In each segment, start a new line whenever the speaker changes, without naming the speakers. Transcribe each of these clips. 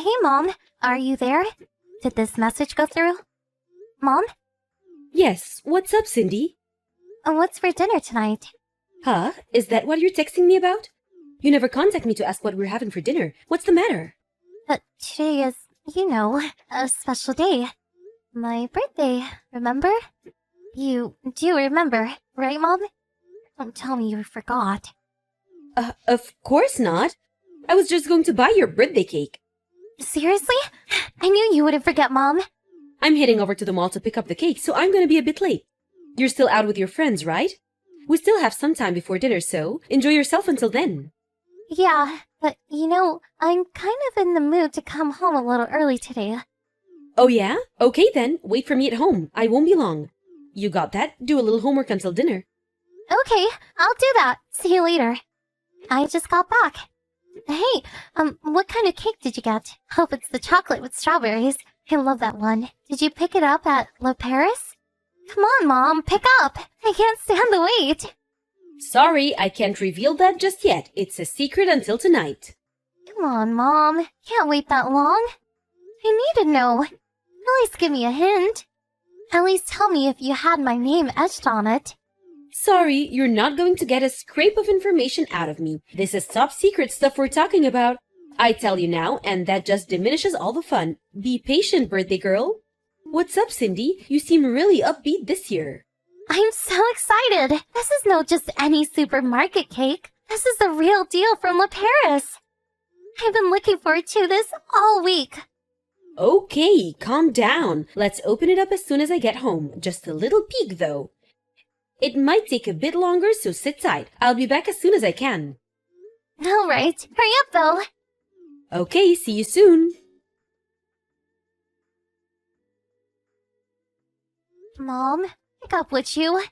Hey, Mom. Are you there? Did this message go through? Mom?
Yes, what's up, Cindy?
What's for dinner tonight?
Huh? Is that what you're texting me about? You never contact me to ask what we're having for dinner. What's the matter?
Today is, a special day. My birthday, remember? You do remember, right, Mom? Don't tell me you forgot.
Of course not. I was just going to buy your birthday cake.
Seriously? I knew you wouldn't forget, Mom.
I'm heading over to the mall to pick up the cake, so I'm gonna be a bit late. You're still out with your friends, right? We still have some time before dinner, so enjoy yourself until then.
Yeah, but I'm kind of in the mood to come home a little early today.
Oh yeah? Okay then, wait for me at home. I won't be long. You got that? Do a little homework until dinner.
Okay, I'll do that. See you later. I just got back. Hey, what kind of cake did you get? Hope it's the chocolate with strawberries. I love that one. Did you pick it up at Le Paris? Come on, Mom, pick up. I can't stand the wait.
Sorry, I can't reveal that just yet. It's a secret until tonight.
Come on, Mom. Can't wait that long. I need to know. At least give me a hint. At least tell me if you had my name etched on it.
Sorry, you're not going to get a scrape of information out of me. This is top secret stuff we're talking about. I tell you now, and that just diminishes all the fun. Be patient, birthday girl. What's up, Cindy? You seem really upbeat this year.
I'm so excited. This is no just any supermarket cake. This is the real deal from Le Paris. I've been looking forward to this all week.
Okay, calm down. Let's open it up as soon as I get home. Just a little peek, though. It might take a bit longer, so sit tight. I'll be back as soon as I can.
All right, hurry up, though.
Okay, see you soon.
Mom, pick up, would you? Where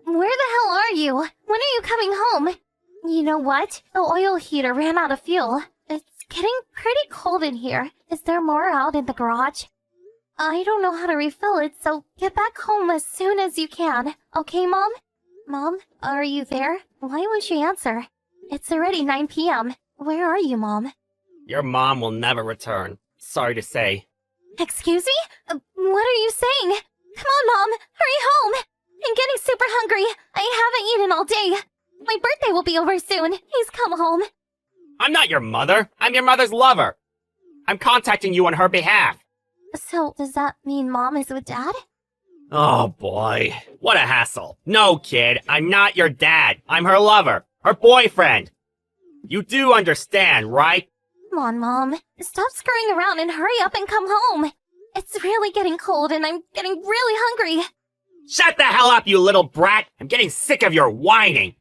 the hell are you? When are you coming home? You know what? The oil heater ran out of fuel. It's getting pretty cold in here. Is there more out in the garage? I don't know how to refill it, so get back home as soon as you can. Okay, Mom? Mom, are you there? Why won't you answer? It's already 9 p.m. Where are you, Mom?
Your mom will never return. Sorry to say.
Excuse me? What are you saying? Come on, Mom! Hurry home! I'm getting super hungry. I haven't eaten all day. My birthday will be over soon. Please come home.
I'm not your mother. I'm your mother's lover. I'm contacting you on her behalf.
So, does that mean Mom is with Dad?
Oh boy, what a hassle. No, kid, I'm not your dad. I'm her lover, her boyfriend. You do understand, right?
Come on, Mom. Stop screwing around and hurry up and come home. It's really getting cold and I'm getting really hungry.
Shut the hell up, you little brat. I'm getting sick of your whining.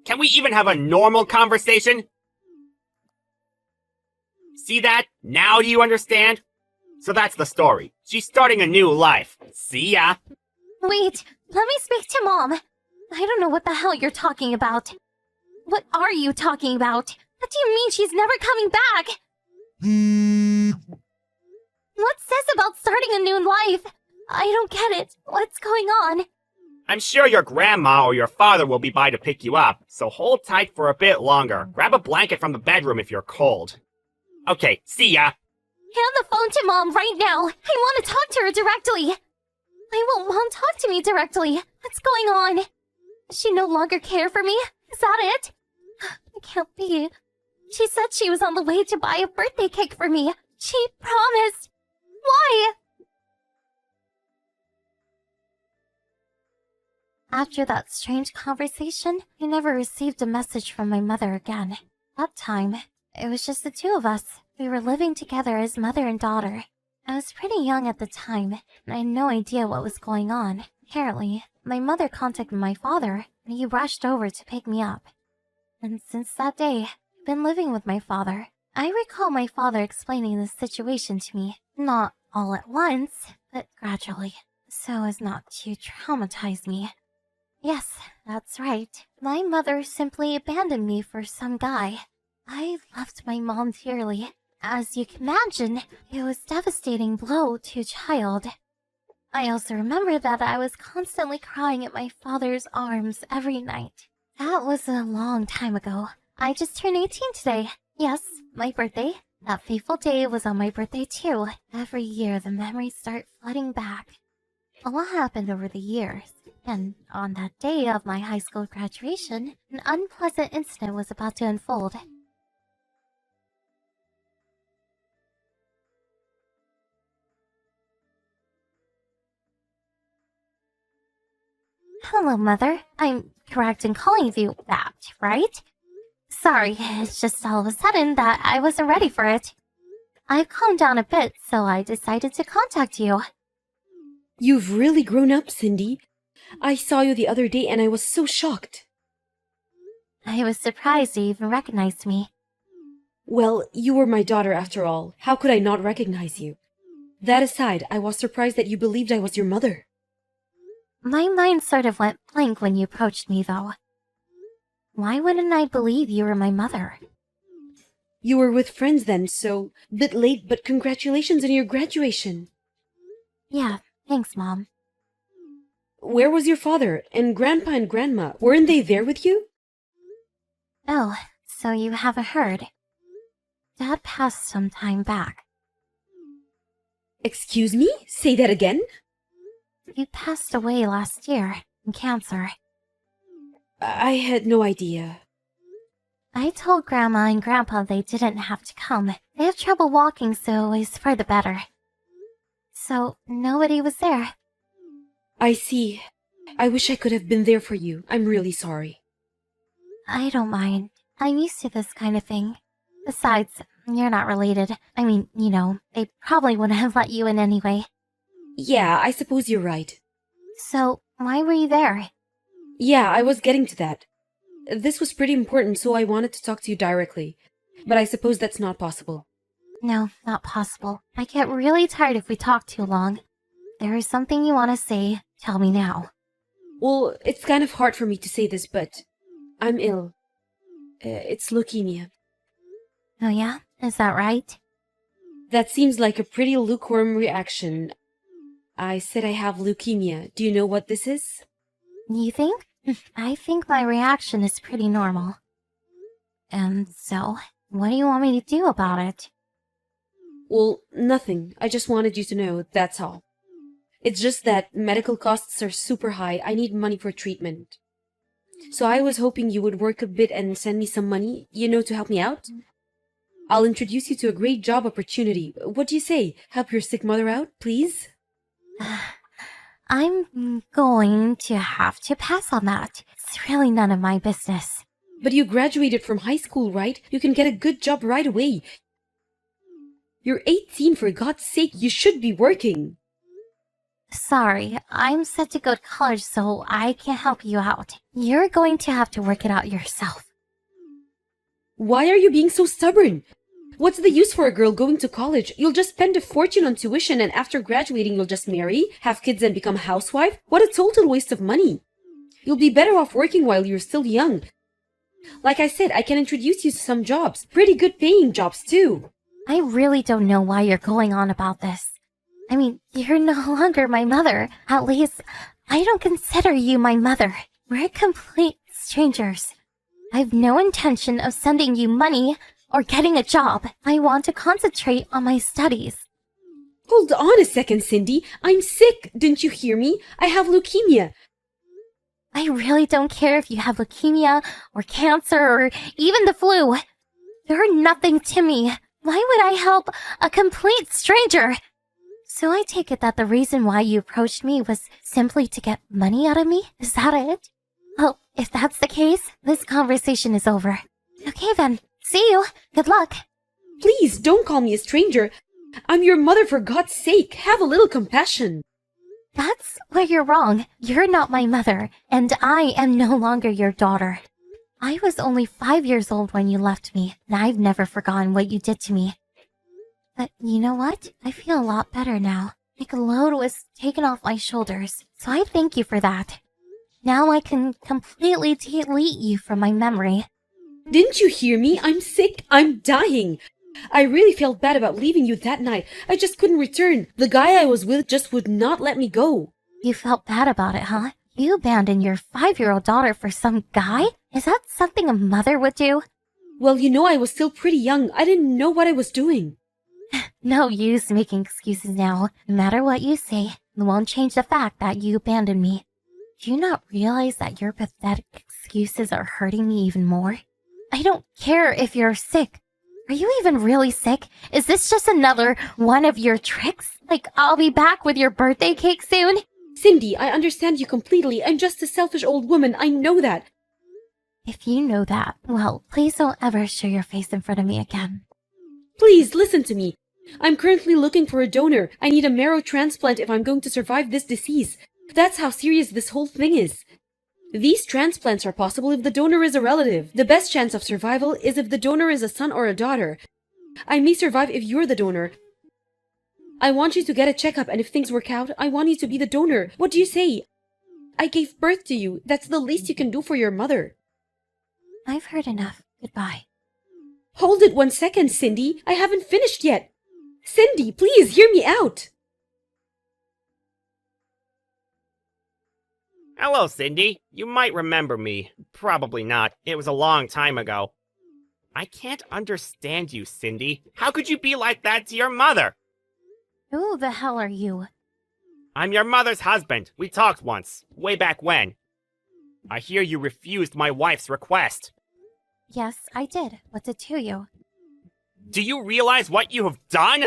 Can we even have a normal conversation? See that? Now do you understand? So that's the story. She's starting a new life. See ya.
Wait, let me speak to Mom. I don't know what the hell you're talking about. What are you talking about? What do you mean she's never coming back? What's this about starting a new life? I don't get it. What's going on?
I'm sure your grandma or your father will be by to pick you up, so hold tight for a bit longer. Grab a blanket from the bedroom if you're cold. Okay, see ya.
Hand the phone to Mom right now. I want to talk to her directly. Why won't Mom talk to me directly? What's going on? Does she no longer care for me? Is that it? It can't be. She said she was on the way to buy a birthday cake for me. She promised. Why? After that strange conversation, I never received a message from my mother again. That time, it was just the two of us. We were living together as mother and daughter. I was pretty young at the time, and I had no idea what was going on. Apparently, my mother contacted my father, and he rushed over to pick me up. And since that day, I've been living with my father. I recall my father explaining the situation to me, not all at once, but gradually, so as not to traumatize me. Yes, that's right. My mother simply abandoned me for some guy. I loved my mom dearly. As you can imagine, it was a devastating blow to a child. I also remember that I was constantly crying at my father's arms every night. That was a long time ago. I just turned 18 today. Yes, my birthday. That fateful day was on my birthday too. Every year the memories start flooding back. A lot happened over the years, and on that day of my high school graduation, an unpleasant incident was about to unfold. Hello, Mother. I'm correct in calling you that, right? Sorry, it's just all of a sudden that I wasn't ready for it. I've calmed down a bit, so I decided to contact you.
You've really grown up, Cindy. I saw you the other day and I was so shocked.
I was surprised you even recognized me.
Well, you were my daughter after all. How could I not recognize you? That aside, I was surprised that you believed I was your mother.
My mind sort of went blank when you approached me, though. Why wouldn't I believe you were my mother?
You were with friends then, so bit late, but congratulations on your graduation.
Yeah, thanks, Mom.
Where was your father and Grandpa and Grandma? Weren't they there with you?
Oh, so you haven't heard. Dad passed some time back.
Excuse me? Say that again?
He passed away last year from cancer.
I had no idea.
I told Grandma and Grandpa they didn't have to come. They have trouble walking, so it's for the better. So nobody was there.
I see. I wish I could have been there for you. I'm really sorry.
I don't mind. I'm used to this kind of thing. Besides, you're not related. I mean, you know, they probably wouldn't have let you in anyway.
Yeah, I suppose you're right.
So, why were you there?
Yeah, I was getting to that. This was pretty important, so I wanted to talk to you directly. But I suppose that's not possible.
No, not possible. I get really tired if we talk too long. There is something you want to say, tell me now.
Well, it's kind of hard for me to say this, but I'm ill. It's leukemia.
Oh yeah? Is that right?
That seems like a pretty lukewarm reaction. I said I have leukemia. Do you know what this is?
You think? I think my reaction is pretty normal. And so, what do you want me to do about it?
Well, nothing. I just wanted you to know, that's all. It's just that medical costs are super high. I need money for treatment. So I was hoping you would work a bit and send me some money, to help me out. I'll introduce you to a great job opportunity. What do you say? Help your sick mother out, please?
I'm going to have to pass on that. It's really none of my business.
But you graduated from high school, right? You can get a good job right away. You're 18, for God's sake, you should be working.
Sorry, I'm set to go to college, so I can't help you out. You're going to have to work it out yourself.
Why are you being so stubborn? What's the use for a girl going to college? You'll just spend a fortune on tuition, and after graduating you'll just marry, have kids, and become a housewife? What a total waste of money. You'll be better off working while you're still young. Like I said, I can introduce you to some jobs. Pretty good paying jobs, too.
I really don't know why you're going on about this. I mean, you're no longer my mother. At least, I don't consider you my mother. We're complete strangers. I've no intention of sending you money or getting a job. I want to concentrate on my studies.
Hold on a second, Cindy. I'm sick. Didn't you hear me? I have leukemia.
I really don't care if you have leukemia or cancer or even the flu. You're nothing to me. Why would I help a complete stranger? So I take it that the reason why you approached me was simply to get money out of me? Is that it? Well, if that's the case, this conversation is over. Okay then, see you. Good luck.
Please, don't call me a stranger. I'm your mother, for God's sake. Have a little compassion.
That's where you're wrong. You're not my mother, and I am no longer your daughter. I was only 5 years old when you left me, and I've never forgotten what you did to me. But you know what? I feel a lot better now. Like a load was taken off my shoulders, so I thank you for that. Now I can completely delete you from my memory.
Didn't you hear me? I'm sick. I'm dying. I really felt bad about leaving you that night. I just couldn't return. The guy I was with just would not let me go.
You felt bad about it, huh? You abandoned your 5-year-old daughter for some guy? Is that something a mother would do?
Well, you know I was still pretty young. I didn't know what I was doing.
No use making excuses now. No matter what you say, it won't change the fact that you abandoned me. Do you not realize that your pathetic excuses are hurting me even more? I don't care if you're sick. Are you even really sick? Is this just another one of your tricks? Like, I'll be back with your birthday cake soon?
Cindy, I understand you completely. I'm just a selfish old woman. I know that.
If you know that, well, please don't ever show your face in front of me again.
Please, listen to me. I'm currently looking for a donor. I need a marrow transplant if I'm going to survive this disease. That's how serious this whole thing is. These transplants are possible if the donor is a relative. The best chance of survival is if the donor is a son or a daughter. I may survive if you're the donor. I want you to get a checkup, and if things work out, I want you to be the donor. What do you say? I gave birth to you. That's the least you can do for your mother.
I've heard enough. Goodbye.
Hold it 1 second, Cindy. I haven't finished yet. Cindy, please hear me out.
Hello, Cindy. You might remember me. Probably not. It was a long time ago. I can't understand you, Cindy. How could you be like that to your mother?
Who the hell are you?
I'm your mother's husband. We talked once, way back when. I hear you refused my wife's request.
Yes, I did. What's it to you?
Do you realize what you have done?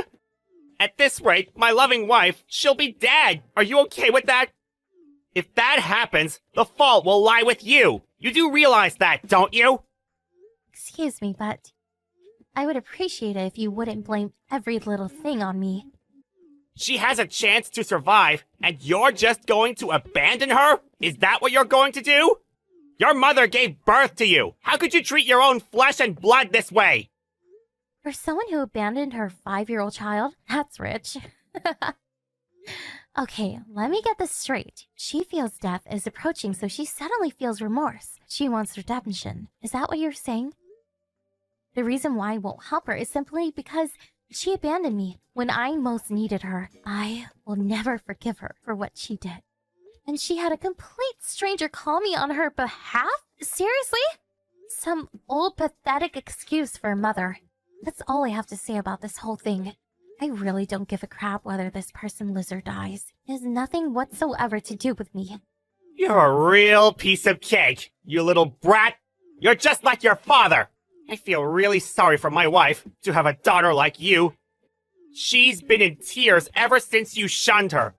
At this rate, my loving wife, she'll be dead. Are you okay with that? If that happens, the fault will lie with you. You do realize that, don't you?
Excuse me, but I would appreciate it if you wouldn't blame every little thing on me.
She has a chance to survive, and you're just going to abandon her? Is that what you're going to do? Your mother gave birth to you. How could you treat your own flesh and blood this way?
For someone who abandoned her 5-year-old child, that's rich. Okay, let me get this straight. She feels death is approaching, so she suddenly feels remorse. She wants redemption. Is that what you're saying? The reason why I won't help her is simply because she abandoned me when I most needed her. I will never forgive her for what she did. And she had a complete stranger call me on her behalf? Seriously? Some old pathetic excuse for a mother. That's all I have to say about this whole thing. I really don't give a crap whether this person lives or dies. It has nothing whatsoever to do with me.
You're a real piece of cake, you little brat. You're just like your father. I feel really sorry for my wife to have a daughter like you. She's been in tears ever since you shunned her.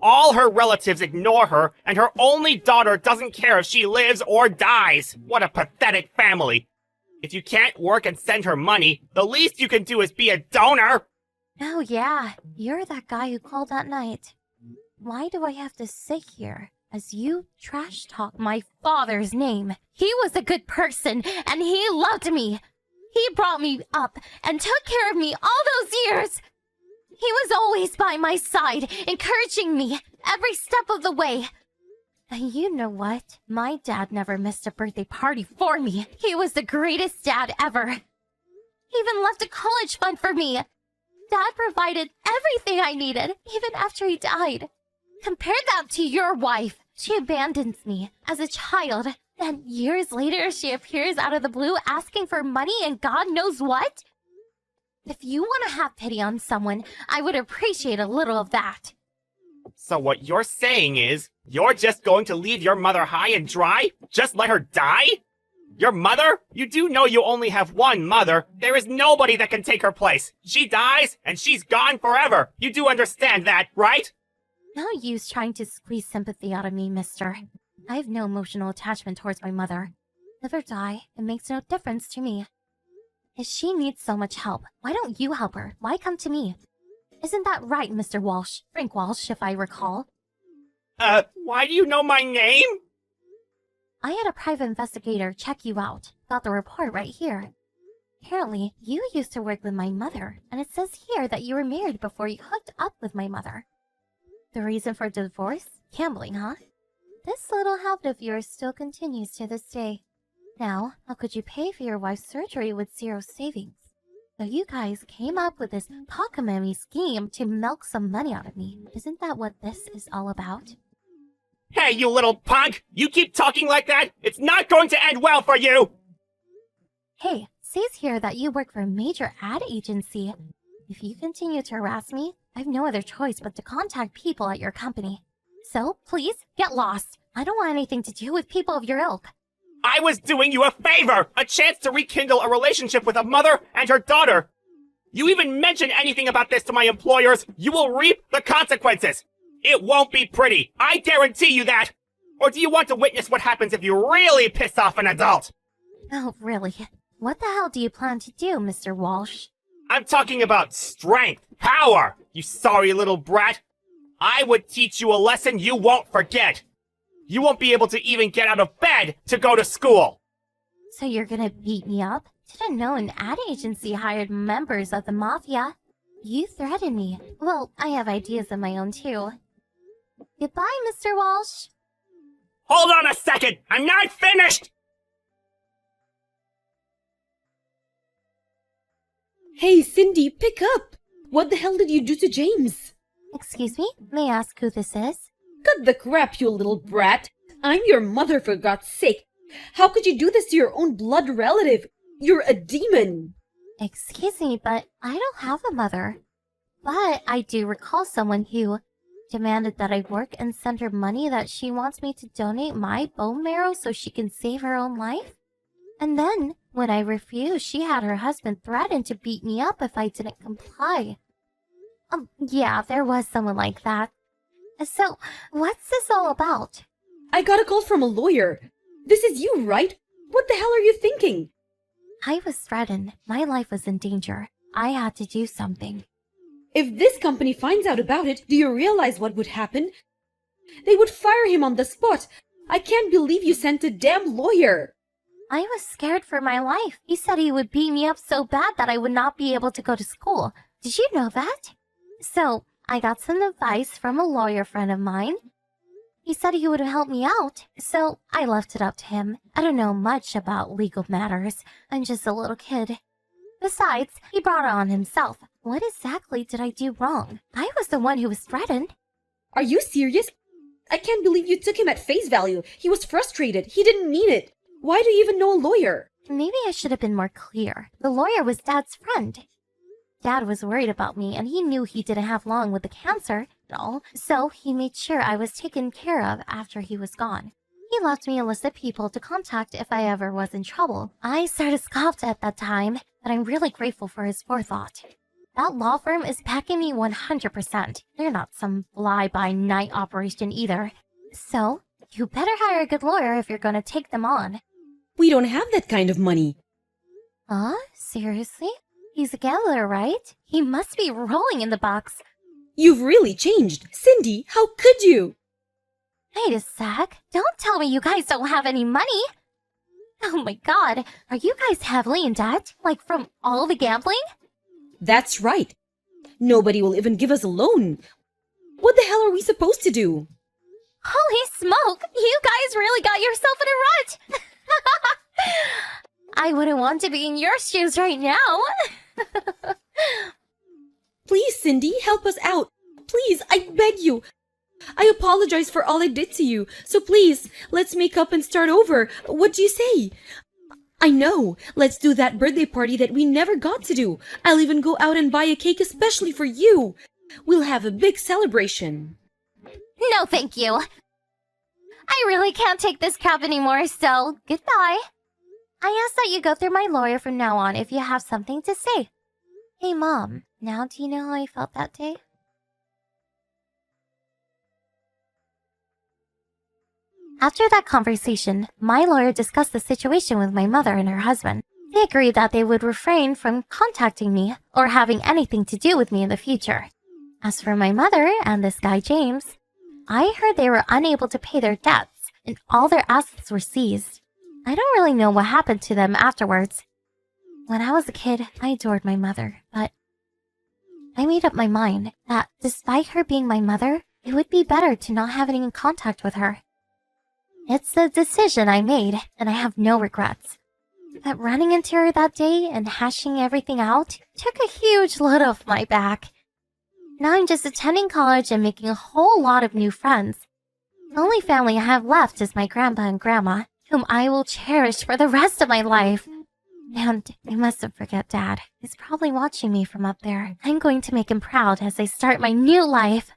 All her relatives ignore her, and her only daughter doesn't care if she lives or dies. What a pathetic family. If you can't work and send her money, the least you can do is be a donor.
Oh yeah, you're that guy who called that night. Why do I have to sit here as you trash talk my father's name? He was a good person, and he loved me. He brought me up and took care of me all those years. He was always by my side, encouraging me every step of the way. And you know what? My dad never missed a birthday party for me. He was the greatest dad ever. He even left a college fund for me. Dad provided everything I needed, even after he died. Compare that to your wife. She abandons me as a child, and years later she appears out of the blue asking for money and God knows what? If you want to have pity on someone, I would appreciate a little of that.
So what you're saying is, you're just going to leave your mother high and dry? Just let her die? Your mother? You do know you only have one mother. There is nobody that can take her place. She dies, and she's gone forever. You do understand that, right?
No use trying to squeeze sympathy out of me, mister. I have no emotional attachment towards my mother. Live or die, it makes no difference to me. If she needs so much help, why don't you help her? Why come to me? Isn't that right, Mr. Walsh? Frank Walsh, if I recall.
Why do you know my name?
I had a private investigator check you out. Got the report right here. Apparently, you used to work with my mother, and it says here that you were married before you hooked up with my mother. The reason for divorce? Gambling, huh? This little habit of yours still continues to this day. Now, how could you pay for your wife's surgery with zero savings? So you guys came up with this cockamamie scheme to milk some money out of me. Isn't that what this is all about?
Hey, you little punk! You keep talking like that, it's not going to end well for you!
Hey, says here that you work for a major ad agency. If you continue to harass me, I have no other choice but to contact people at your company. So, please, get lost. I don't want anything to do with people of your ilk.
I was doing you a favor! A chance to rekindle a relationship with a mother and her daughter! You even mention anything about this to my employers, you will reap the consequences! It won't be pretty, I guarantee you that! Or do you want to witness what happens if you really piss off an adult?
Oh, really? What the hell do you plan to do, Mr. Walsh?
I'm talking about strength, power, you sorry little brat! I would teach you a lesson you won't forget! You won't be able to even get out of bed to go to school!
So you're gonna beat me up? Didn't know an ad agency hired members of the mafia. You threatened me. Well, I have ideas of my own too. Goodbye, Mr. Walsh.
Hold on a second! I'm not finished!
Hey, Cindy, pick up! What the hell did you do to James?
Excuse me? May I ask who this is?
Cut the crap, you little brat! I'm your mother, for God's sake! How could you do this to your own blood relative? You're a demon!
Excuse me, but I don't have a mother. But I do recall someone who demanded that I work and send her money that she wants me to donate my bone marrow so she can save her own life. And then, when I refused, she had her husband threaten to beat me up if I didn't comply. Yeah, there was someone like that. So, what's this all about?
I got a call from a lawyer. This is you, right? What the hell are you thinking?
I was threatened. My life was in danger. I had to do something.
If this company finds out about it, do you realize what would happen? They would fire him on the spot. I can't believe you sent a damn lawyer.
I was scared for my life. He said he would beat me up so bad that I would not be able to go to school. Did you know that? So, I got some advice from a lawyer friend of mine. He said he would help me out, so I left it up to him. I don't know much about legal matters. I'm just a little kid. Besides, he brought it on himself. What exactly did I do wrong? I was the one who was threatened.
Are you serious? I can't believe you took him at face value. He was frustrated. He didn't mean it. Why do you even know a lawyer?
Maybe I should have been more clear. The lawyer was Dad's friend. Dad was worried about me, and he knew he didn't have long with the cancer and all, so he made sure I was taken care of after he was gone. He left me a list of people to contact if I ever was in trouble. I sort of scoffed at that time, but I'm really grateful for his forethought. That law firm is backing me 100%. They're not some fly-by-night operation either. So, you better hire a good lawyer if you're gonna take them on.
We don't have that kind of money.
Huh? Seriously? He's a gambler, right? He must be rolling in the bucks.
You've really changed. Cindy, how could you?
Wait a sec. Don't tell me you guys don't have any money. Oh my god, are you guys heavily in debt? Like from all the gambling?
That's right. Nobody will even give us a loan. What the hell are we supposed to do?
Holy smoke! You guys really got yourself in a rut! I wouldn't want to be in your shoes right now.
Please, Cindy, help us out. Please, I beg you. I apologize for all I did to you. So please, let's make up and start over. What do you say? I know. Let's do that birthday party that we never got to do. I'll even go out and buy a cake especially for you. We'll have a big celebration.
No, thank you. I really can't take this crap anymore, so goodbye. I ask that you go through my lawyer from now on if you have something to say. Hey, Mom, now do you know how I felt that day? After that conversation, my lawyer discussed the situation with my mother and her husband. They agreed that they would refrain from contacting me or having anything to do with me in the future. As for my mother and this guy James, I heard they were unable to pay their debts and all their assets were seized. I don't really know what happened to them afterwards. When I was a kid, I adored my mother, but I made up my mind that despite her being my mother, it would be better to not have any contact with her. It's the decision I made, and I have no regrets. But running into her that day and hashing everything out took a huge load off my back. Now I'm just attending college and making a whole lot of new friends. The only family I have left is my grandpa and grandma, whom I will cherish for the rest of my life. And I mustn't forget Dad. He's probably watching me from up there. I'm going to make him proud as I start my new life.